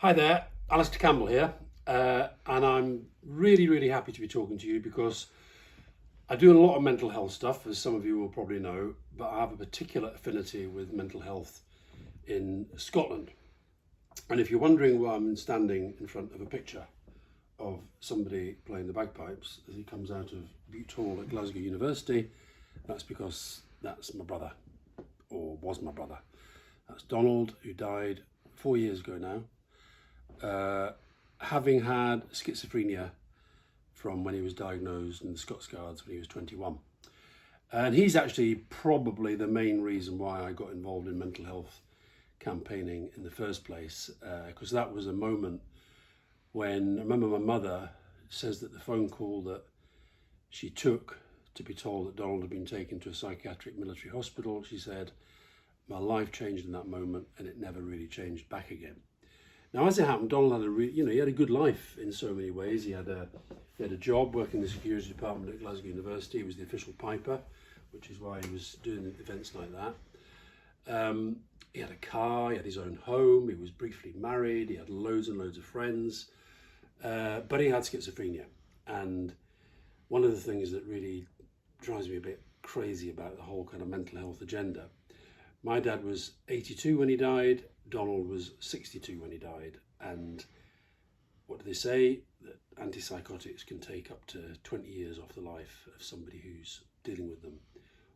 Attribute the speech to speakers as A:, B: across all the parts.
A: Hi there, Alastair Campbell here, and I'm really happy to be talking to you because I do a lot of mental health stuff, as some of you will probably know, but I have a particular affinity with mental health in Scotland. And if you're wondering why I'm standing in front of a picture of somebody playing the bagpipes as he comes out of Bute Hall at Glasgow University, that's because that's my brother, or was my brother. That's Donald, who died 4 years ago now. Having had schizophrenia from when he was diagnosed in the Scots Guards when he was 21. And he's actually probably the main reason why I got involved in mental health campaigning in the first place, because that was a moment when I remember my mother says that the phone call that she took to be told that Donald had been taken to a psychiatric military hospital, she said, my life changed in that moment and it never really changed back again. Now, as it happened, Donald had he had a good life in so many ways. He had a job working in the security department at Glasgow University. He was the official piper, which is why he was doing events like that. He had a car, he had his own home, he was briefly married, he had loads and loads of friends, but he had schizophrenia. And one of the things that really drives me a bit crazy about the whole kind of mental health agenda, my dad was 82 when he died, Donald was 62 when he died, and what do they say? That antipsychotics can take up to 20 years off the life of somebody who's dealing with them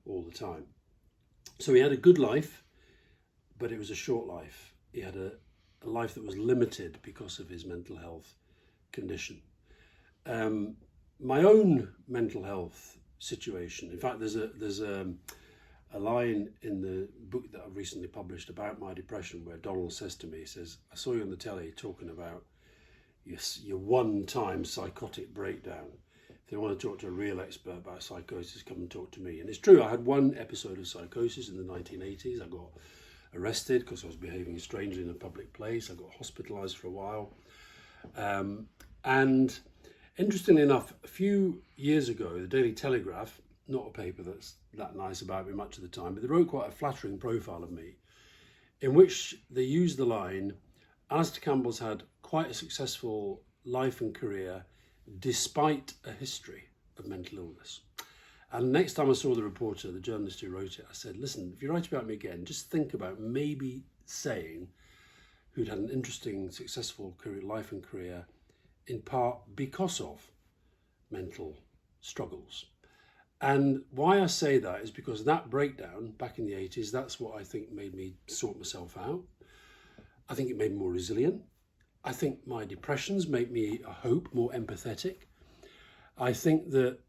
A: all the time. So he had a good life, but it was a short life. He had a life that was limited because of his mental health condition. My own mental health situation, in fact, there's a line in the book that I've recently published about my depression where Donald says to me, he says, I saw you on the telly talking about your one-time psychotic breakdown. If they want to talk to a real expert about psychosis, come and talk to me. And it's true, I had one episode of psychosis in the 1980s. I got arrested because I was behaving strangely in a public place. I got hospitalised for a while. And interestingly enough, a few years ago, the Daily Telegraph, not a paper that's that nice about me much of the time, but they wrote quite a flattering profile of me in which they used the line, Alastair Campbell's had quite a successful life and career despite a history of mental illness. And next time I saw the reporter, the journalist who wrote it, I said, listen, if you write about me again, just think about maybe saying who'd had an interesting, successful career, life and career in part because of mental struggles. And why I say that is because that breakdown back in the 80s, that's what I think made me sort myself out. I think it made me more resilient. I think my depressions made me, I hope, more empathetic. I think that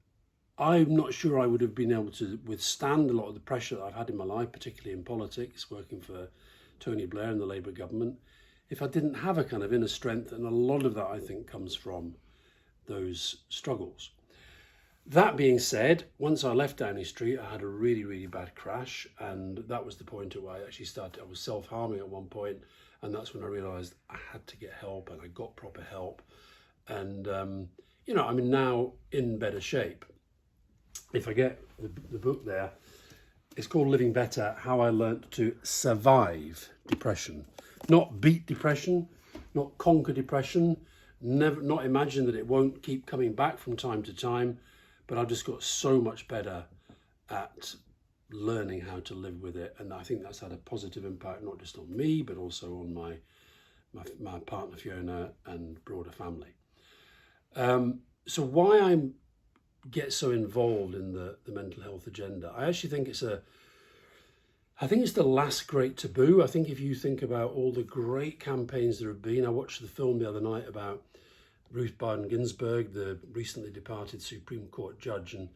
A: I'm not sure I would have been able to withstand a lot of the pressure that I've had in my life, particularly in politics, working for Tony Blair and the Labour government, if I didn't have a kind of inner strength. And a lot of that, I think, comes from those struggles. That being said, once I left Downing Street, I had a really bad crash, and that was the point at where I actually started. I was self-harming at one point, and that's when I realised I had to get help, and I got proper help. And I'm now in better shape. If I get the book there, it's called Living Better: How I Learnt to Survive Depression, not beat depression, not conquer depression, not imagine that it won't keep coming back from time to time. But I've just got so much better at learning how to live with it. And I think that's had a positive impact, not just on me, but also on my partner, Fiona, and broader family. So why I get so involved in the mental health agenda, I actually think it's the last great taboo. I think if you think about all the great campaigns there have been, I watched the film the other night about Ruth Bader Ginsburg, the recently departed Supreme Court judge, and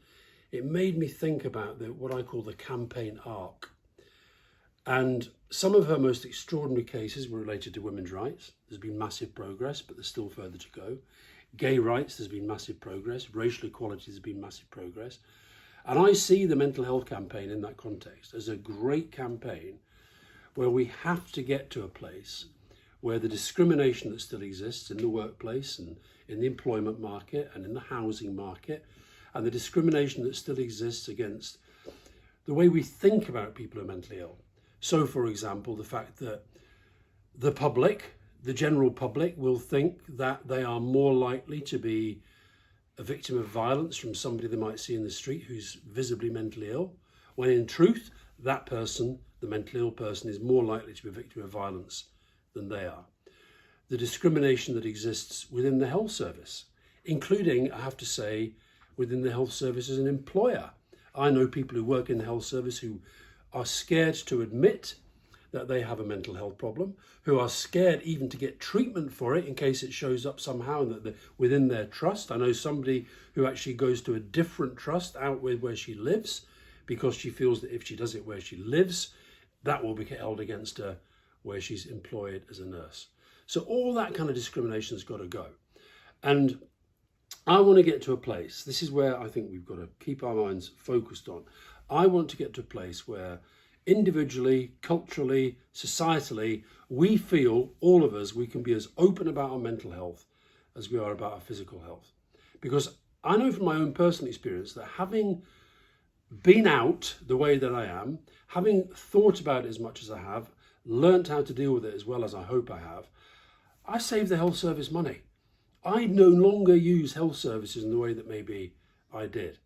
A: it made me think about what I call the campaign arc. And some of her most extraordinary cases were related to women's rights. There's been massive progress, but there's still further to go. Gay rights, there's been massive progress. Racial equality, there's been massive progress. And I see the mental health campaign in that context as a great campaign where we have to get to a place where the discrimination that still exists in the workplace and in the employment market and in the housing market, and the discrimination that still exists against the way we think about people who are mentally ill. So, for example, the fact that the public, the general public will think that they are more likely to be a victim of violence from somebody they might see in the street who's visibly mentally ill, when in truth, that person, the mentally ill person, is more likely to be a victim of violence than they are. The discrimination that exists within the health service, including, I have to say, within the health service as an employer. I know people who work in the health service who are scared to admit that they have a mental health problem, who are scared even to get treatment for it in case it shows up somehow and that within their trust. I know somebody who actually goes to a different trust out with where she lives because she feels that if she does it where she lives, that will be held against her where she's employed as a nurse. So all that kind of discrimination has got to go. And I want to get to a place, this is where I think we've got to keep our minds focused on. I want to get to a place where individually, culturally, societally, we feel, all of us, we can be as open about our mental health as we are about our physical health. Because I know from my own personal experience that having been out the way that I am, having thought about it as much as I have, learnt how to deal with it as well as I hope I have, I save the health service money. I no longer use health services in the way that maybe I did.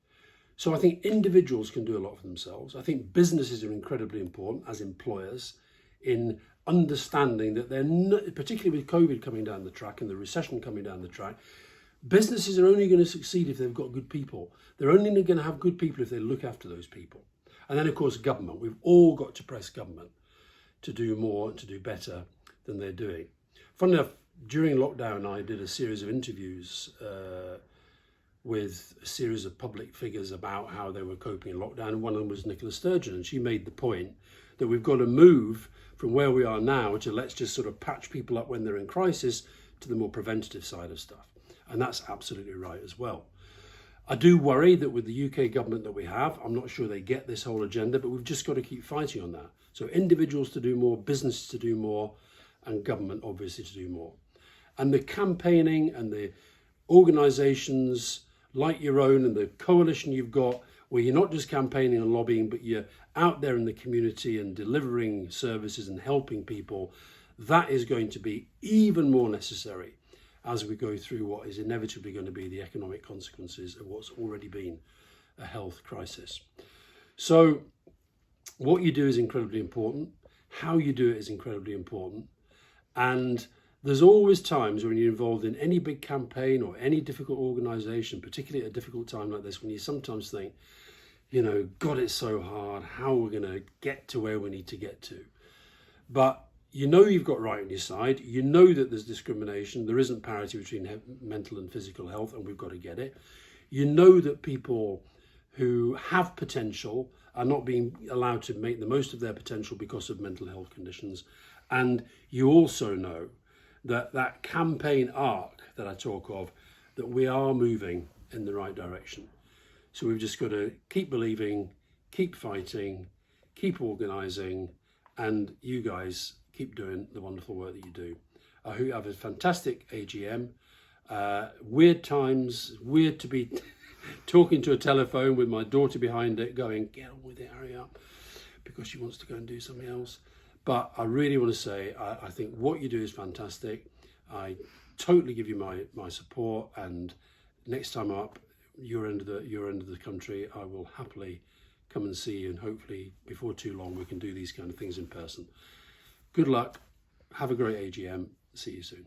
A: So I think individuals can do a lot for themselves. I think businesses are incredibly important as employers in understanding that they're not, particularly with COVID coming down the track and the recession coming down the track, businesses are only going to succeed if they've got good people. They're only going to have good people if they look after those people. And then, of course, government. We've all got to press government to do more and to do better than they're doing. Funnily enough, during lockdown, I did a series of interviews with a series of public figures about how they were coping in lockdown. One of them was Nicola Sturgeon, and she made the point that we've got to move from where we are now to let's just sort of patch people up when they're in crisis to the more preventative side of stuff. And that's absolutely right as well. I do worry that with the UK government that we have, I'm not sure they get this whole agenda, but we've just got to keep fighting on that. So individuals to do more, businesses to do more, and government obviously to do more. And the campaigning and the organisations like your own and the coalition you've got, where you're not just campaigning and lobbying, but you're out there in the community and delivering services and helping people, that is going to be even more necessary as we go through what is inevitably going to be the economic consequences of what's already been a health crisis. So what you do is incredibly important. How you do it is incredibly important. And there's always times when you're involved in any big campaign or any difficult organisation, particularly at a difficult time like this, when you sometimes think, you know, God, it's so hard, how we're going to get to where we need to get to. But you know you've got right on your side. You know that there's discrimination. There isn't parity between mental and physical health, and we've got to get it. You know that people who have potential are not being allowed to make the most of their potential because of mental health conditions. And you also know that that campaign arc that I talk of, that we are moving in the right direction. So we've just got to keep believing, keep fighting, keep organising, and you guys keep doing the wonderful work that you do. I hope you have a fantastic AGM. Weird times, weird to be talking to a telephone with my daughter behind it going, get on with it, hurry up, because she wants to go and do something else. But I really want to say, I think what you do is fantastic. I totally give you my support, and next time I'm up your end of the country, I will happily come and see you, and hopefully before too long we can do these kind of things in person. Good luck, have a great AGM, see you soon.